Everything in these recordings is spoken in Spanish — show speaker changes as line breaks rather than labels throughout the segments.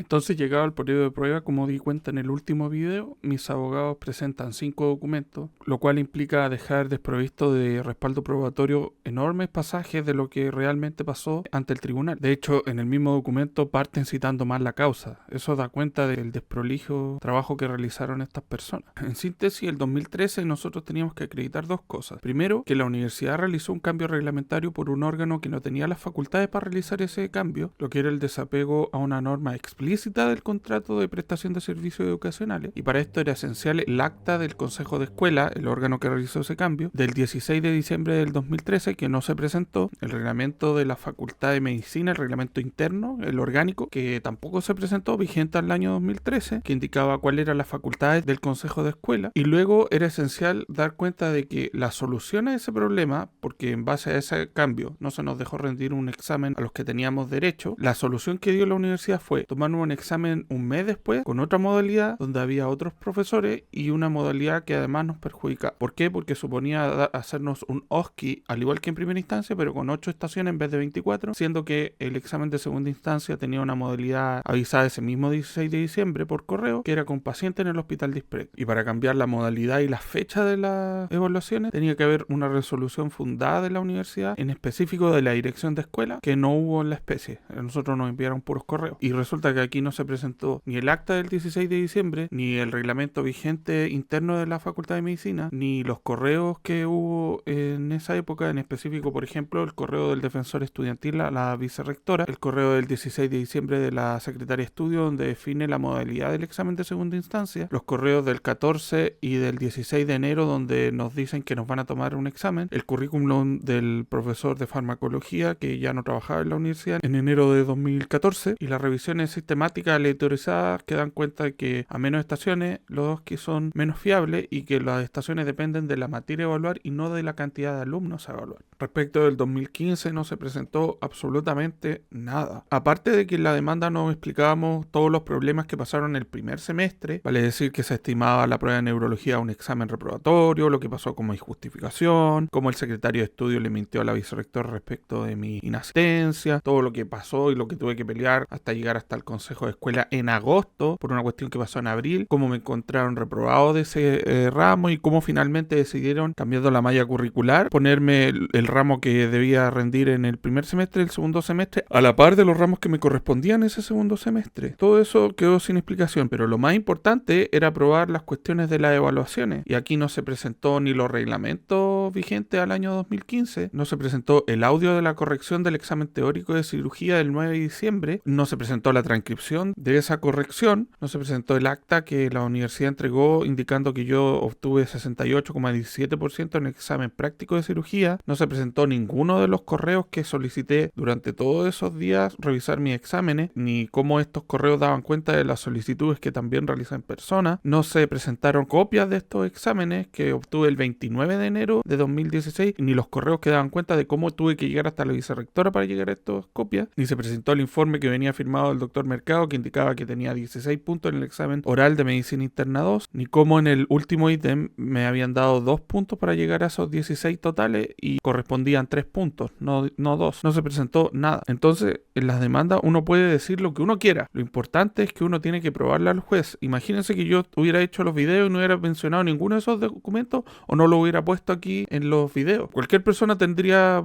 Entonces, llegado al periodo de prueba, como di cuenta en el último video, mis abogados presentan 5 documentos, lo cual implica dejar desprovisto de respaldo probatorio enormes pasajes de lo que realmente pasó ante el tribunal. De hecho, en el mismo documento parten citando mal la causa. Eso da cuenta del desprolijo trabajo que realizaron estas personas. En síntesis, el 2013 nosotros teníamos que acreditar 2 cosas. Primero, que la universidad realizó un cambio reglamentario por un órgano que no tenía las facultades para realizar ese cambio, lo que era el desapego a una norma explícita del contrato de prestación de servicios educacionales. Y para esto era esencial el acta del Consejo de Escuela, el órgano que realizó ese cambio, del 16 de diciembre del 2013, que no se presentó, el reglamento de la Facultad de Medicina, el reglamento interno, el orgánico, que tampoco se presentó, vigente al año 2013, que indicaba cuáles eran las facultades del Consejo de Escuela. Y luego era esencial dar cuenta de que la solución a ese problema, porque en base a ese cambio no se nos dejó rendir un examen a los que teníamos derecho, la solución que dio la universidad fue tomar un examen un mes después con otra modalidad donde había otros profesores y una modalidad que además nos perjudica. ¿Por qué? Porque suponía hacernos un OSCE al igual que en primera instancia, pero con 8 estaciones en vez de 24, siendo que el examen de segunda instancia tenía una modalidad avisada ese mismo 16 de diciembre por correo, que era con paciente en el hospital de Isprec. Y para cambiar la modalidad y la fecha de las evaluaciones tenía que haber una resolución fundada de la universidad, en específico de la dirección de escuela, que no hubo en la especie. A nosotros nos enviaron puros correos. Y resulta que aquí no se presentó ni el acta del 16 de diciembre, ni el reglamento vigente interno de la Facultad de Medicina, ni los correos que hubo en esa época, en específico, por ejemplo, el correo del defensor estudiantil a la vicerrectora, el correo del 16 de diciembre de la secretaria de estudio, donde define la modalidad del examen de segunda instancia, los correos del 14 y del 16 de enero, donde nos dicen que nos van a tomar un examen, el currículum del profesor de farmacología, que ya no trabajaba en la universidad, en enero de 2014, y las revisiones sistemáticas aleatorizadas que dan cuenta de que a menos estaciones los que son menos fiables y que las estaciones dependen de la materia a evaluar y no de la cantidad de alumnos a evaluar. Respecto del 2015 no se presentó absolutamente nada. Aparte de que en la demanda nos explicábamos todos los problemas que pasaron el primer semestre, vale decir que se estimaba la prueba de neurología un examen reprobatorio, lo que pasó como injustificación, cómo el secretario de estudio le mintió a la vicerrectora respecto de mi inasistencia, todo lo que pasó y lo que tuve que pelear hasta llegar hasta el consejo de escuela en agosto por una cuestión que pasó en abril, cómo me encontraron reprobado de ese ramo y cómo finalmente decidieron, cambiando la malla curricular, ponerme el ramo que debía rendir en el primer semestre y el segundo semestre a la par de los ramos que me correspondían ese segundo semestre. Todo eso quedó sin explicación, pero lo más importante era aprobar las cuestiones de las evaluaciones, y aquí no se presentó ni los reglamentos vigentes al año 2015, no se presentó el audio de la corrección del examen teórico de cirugía del 9 de diciembre, no se presentó la transcripción de esa corrección, no se presentó el acta que la universidad entregó indicando que yo obtuve 68,17% en el examen práctico de cirugía, no se presentó ninguno de los correos que solicité durante todos esos días revisar mis exámenes, ni cómo estos correos daban cuenta de las solicitudes que también realicé en persona, no se presentaron copias de estos exámenes que obtuve el 29 de enero de 2016, ni los correos que daban cuenta de cómo tuve que llegar hasta la vicerrectora para llegar a estas copias, ni se presentó el informe que venía firmado del doctor Mercado que indicaba que tenía 16 puntos en el examen oral de medicina interna 2, ni cómo en el último ítem me habían dado 2 puntos para llegar a esos 16 totales y correspondían 3 puntos, no 2. No se presentó nada. Entonces, en las demandas uno puede decir lo que uno quiera. Lo importante es que uno tiene que probarle al juez. Imagínense que yo hubiera hecho los videos y no hubiera mencionado ninguno de esos documentos o no lo hubiera puesto aquí en los videos. Cualquier persona tendría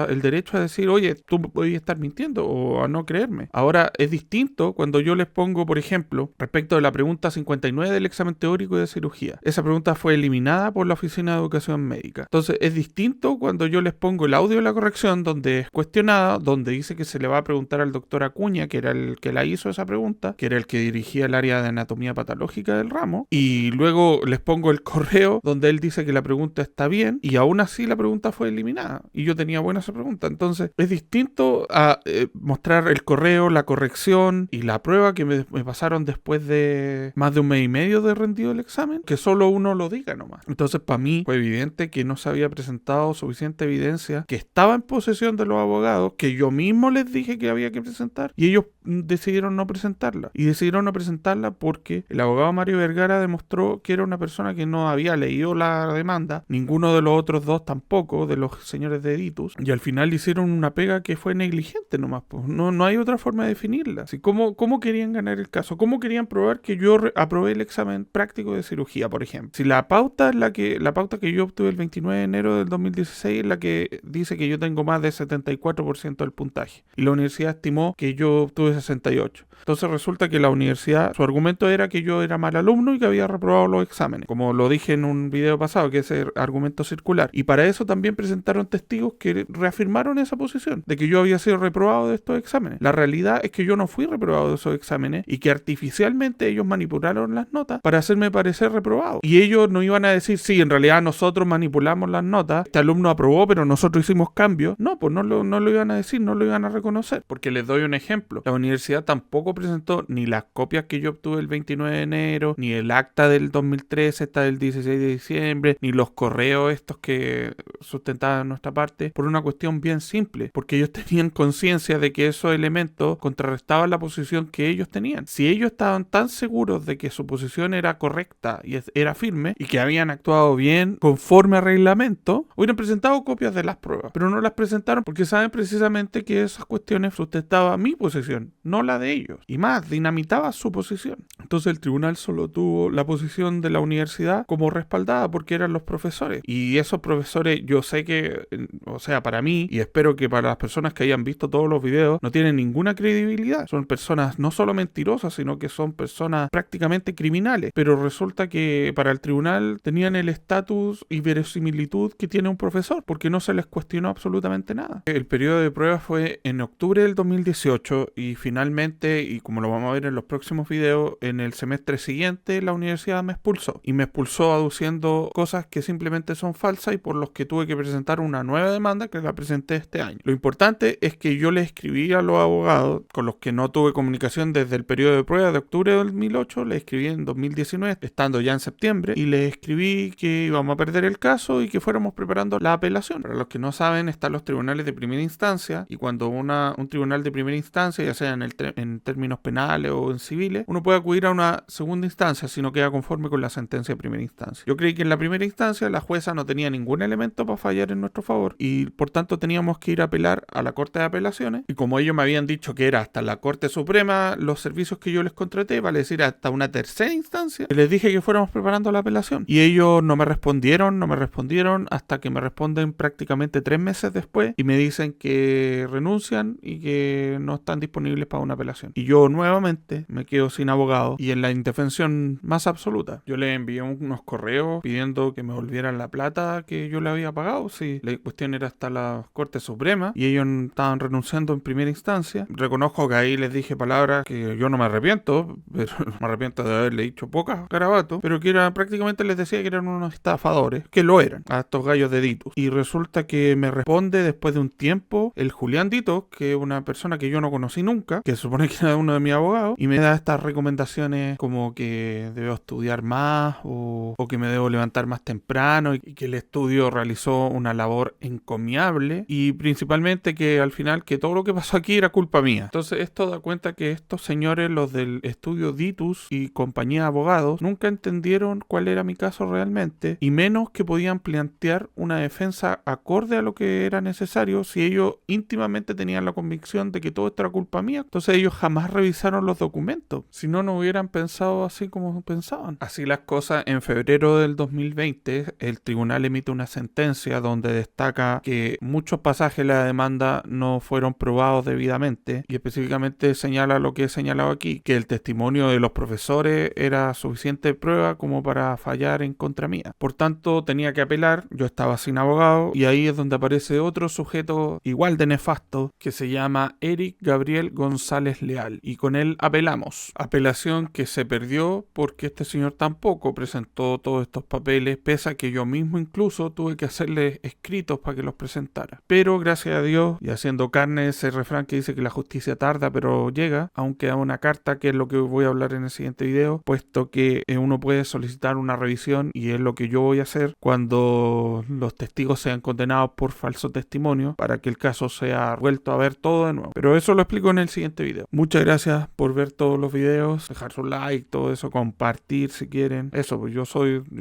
el derecho a decir, oye, tú podías estar mintiendo o a no creerme. Ahora, es distinto cuando yo les pongo, por ejemplo, respecto de la pregunta 59 del examen teórico de cirugía. Esa pregunta fue eliminada por la Oficina de Educación Médica. Entonces, es distinto cuando yo les pongo el audio de la corrección donde es cuestionada, donde dice que se le va a preguntar al doctor Acuña, que era el que la hizo esa pregunta, que era el que dirigía el área de anatomía patológica del ramo, y luego les pongo el correo donde él dice que la pregunta está bien y aún así la pregunta fue eliminada y yo tenía buena esa pregunta. Entonces, es distinto a mostrar el correo, la corrección y la prueba que me pasaron después de más de un mes y medio de rendido el examen, que solo uno lo diga nomás. Entonces, para mí fue evidente que no se había presentado suficiente evidencia, que estaba en posesión de los abogados, que yo mismo les dije que había que presentar y ellos decidieron no presentarla. Y decidieron no presentarla porque el abogado Mario Vergara demostró que era una persona que no había leído la demanda, ninguno de los otros dos tampoco, de los señores de Editus, y al final hicieron una pega que fue negligente nomás, pues. No hay otra forma de definirla. Así, ¿cómo ¿Cómo querían ganar el caso? ¿Cómo querían probar que yo aprobé el examen práctico de cirugía, por ejemplo? Si la pauta es la pauta que yo obtuve el 29 de enero del 2016 es la que dice que yo tengo más del 74% del puntaje. Y la universidad estimó que yo obtuve 68. Entonces resulta que la universidad, su argumento era que yo era mal alumno y que había reprobado los exámenes, como lo dije en un video pasado, que es el argumento circular. Y para eso también presentaron testigos que reafirmaron esa posición, de que yo había sido reprobado de estos exámenes. La realidad es que yo no fui reprobado de esos exámenes y que artificialmente ellos manipularon las notas para hacerme parecer reprobado. Y ellos no iban a decir, sí, en realidad nosotros manipulamos las notas, este alumno aprobó, pero nosotros hicimos cambios. No, pues no lo iban a decir, no lo iban a reconocer. Porque les doy un ejemplo. La universidad tampoco presentó ni las copias que yo obtuve el 29 de enero, ni el acta del 2013, esta del 16 de diciembre, ni los correos estos que sustentaban nuestra parte, por una cuestión bien simple, porque ellos tenían conciencia de que esos elementos contrarrestaban la posición que ellos tenían. Si ellos estaban tan seguros de que su posición era correcta y era firme, y que habían actuado bien conforme a reglamento, hubieran presentado copias de las pruebas, pero no las presentaron porque saben precisamente que esas cuestiones sustentaban mi posición, no la de ellos, y más, dinamitaba su posición. Entonces el tribunal solo tuvo la posición de la universidad como respaldada porque eran los profesores, y esos profesores, yo sé que, o sea, para mí, y espero que para las personas que hayan visto todos los videos, no tienen ninguna credibilidad. Son personas no solo mentirosas, sino que son personas prácticamente criminales, pero resulta que para el tribunal tenían el estatus y verosimilitud que tiene un profesor, porque no se les cuestionó absolutamente nada. El periodo de prueba fue en octubre del 2018 y finalmente, y como lo vamos a ver en los próximos videos, en el semestre siguiente la universidad me expulsó. Y me expulsó aduciendo cosas que simplemente son falsas y por los que tuve que presentar una nueva demanda que la presenté este año. Lo importante es que yo le escribí a los abogados con los que no tuve comunicación desde el periodo de prueba de octubre de 2008, le escribí en 2019, estando ya en septiembre, y le escribí que íbamos a perder el caso y que fuéramos preparando la apelación. Para los que no saben, están los tribunales de primera instancia, y cuando un tribunal de primera instancia, ya sea en términos penales o en civiles, uno puede acudir a una segunda instancia si no queda conforme con la sentencia de primera instancia. Yo creí que en la primera instancia la jueza no tenía ningún elemento para fallar en nuestro favor y por tanto teníamos que ir a apelar a la Corte de Apelaciones, y como ellos me habían dicho que era hasta la Corte Suprema los servicios que yo les contraté, vale decir hasta una tercera instancia, les dije que fuéramos preparando la apelación y ellos no me respondieron hasta que me responden prácticamente 3 meses después y me dicen que renuncian y que no están disponibles para una apelación. Y yo nuevamente me quedo sin abogado y en la indefensión más absoluta. Yo les envié unos correos pidiendo que me volvieran la plata que yo le había pagado. Si la cuestión era hasta la Corte Suprema y ellos estaban renunciando en primera instancia. Reconozco que ahí les dije palabras que yo no me arrepiento, pero me arrepiento de haberle dicho pocas garabatos, pero que era, prácticamente les decía que eran unos estafadores, que lo eran, a estos gallos de Ditus. Y resulta que me responde después de un tiempo el Julián Ditus, que es una persona que yo no conocí nunca, que se supone que era uno de mis abogados, y me da estas recomendaciones como que debo estudiar más o que me debo levantar más temprano y que el estudio realizó una labor encomiable y principalmente que al final que todo lo que pasó aquí era culpa mía. Entonces esto da cuenta que estos señores, los del estudio Ditus y compañía de abogados, nunca entendieron cuál era mi caso realmente y menos que podían plantear una defensa acorde a lo que era necesario si ellos íntimamente tenían la convicción de que todo esto era culpa mía. Entonces ellos jamás revisaron los documentos, si no, no hubieran pensado así como pensaban. Así las cosas, en febrero del 2020 el tribunal emite una sentencia donde destaca que muchos pasajes de la demanda no fueron probados debidamente y específicamente señala lo que he señalado aquí, que el testimonio de los profesores era suficiente prueba como para fallar en contra mía. Por tanto, tenía que apelar, yo estaba sin abogado y ahí es donde aparece otro sujeto igual de nefasto que se llama Eric Gabriel González Leal y con él apelamos. Apelación que se perdió porque este señor tampoco presentó todos estos papeles, pese a que yo mismo incluso tuve que hacerle escritos para que los presentara. Pero gracias a Dios, y haciendo carne ese refrán que dice que la justicia tarda pero llega, aunque a una carta, que es lo que voy a hablar en el siguiente video, puesto que uno puede solicitar una revisión y es lo que yo voy a hacer cuando los testigos sean condenados por falso testimonio para que el caso sea vuelto a ver todo de nuevo. Pero eso lo explico en el siguiente video. Muchas gracias por ver todos los videos, dejar su like, todo eso, compartir si quieren. Eso, pues yo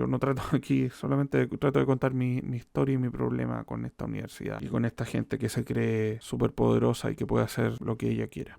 no trato aquí, solamente trato de contar mi historia y mi problema con esta universidad y con esta gente que se cree súper poderosa y que puede hacer lo que ella quiera.